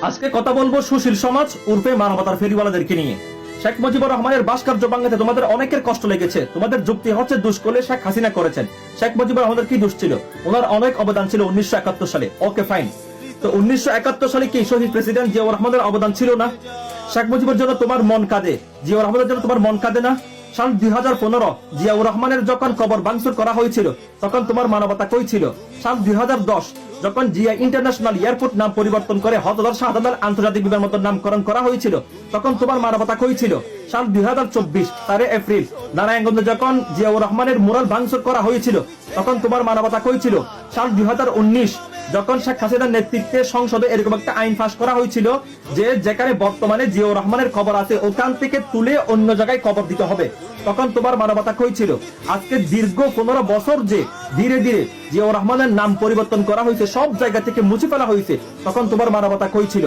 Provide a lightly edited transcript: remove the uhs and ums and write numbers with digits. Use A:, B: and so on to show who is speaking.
A: আজকে কথা বলবো সুশীল সমাজ উর্ফে মানবতার ফেরিওয়ালাদেরকে নিয়ে। শেখ মুজিবুর রহমানের ভাস্কর্য ভাঙাতে তোমাদের অনেকের কষ্ট লেগেছে। তোমাদের যুক্তি হচ্ছে দুষ করলে শেখ হাসিনা করেছেন। শেখ মুজিবুর রহমানের কি দুষ ছিল? ওনার অনেক অবদান ছিল 1971 সালে। ওকে ফাইন, তো 1971 সালে কি শহীদ প্রেসিডেন্ট জিয়াউর রহমানের অবদান ছিল না? শেখ মুজিবের জন্য তোমার মন কাঁদে, জিয়াউর রহমানের জন্য তোমার মন কাঁদে না? সাল 2015 জিয়াউর রহমানের যখন কবর ভাঙচুর করা হয়েছিল তখন তোমার মানবতা কই ছিল? সাল 2010 যখন জিয়া ইন্টারন্যাশনাল এয়ারপোর্ট নাম পরিবর্তন করে হযরত শাহজালাল আন্তর্জাতিক বিমানবন্দর নামকরণ করা হয়েছিল তখন তোমার মানবতা কই ছিল? সাল 2024 4 এপ্রিল নারায়ণগঞ্জে যখন জিয়াউর রহমানের মুরাল ভাঙচুর করা হয়েছিল তখন তোমার মানবতা কই ছিল? সাল 2019 যখন শেখ হাসিনার নেতৃত্বে সংসদে এরকম একটা আইন পাস করা হয়েছিল যে যেখানে বর্তমানে জিয়াউর রহমানের কবর আছে ওখান থেকে তুলে অন্য জায়গায় কবর দিতে হবে, তখন তোমার মানবতা কই ছিল? আজকে দীর্ঘ 15 বছর যে ধীরে ধীরে জিয়াউর রহমানের নাম পরিবর্তন করা হয়েছে, সব জায়গা থেকে মুছে ফেলা হয়েছে, তখন তোমার মানবতা কই ছিল?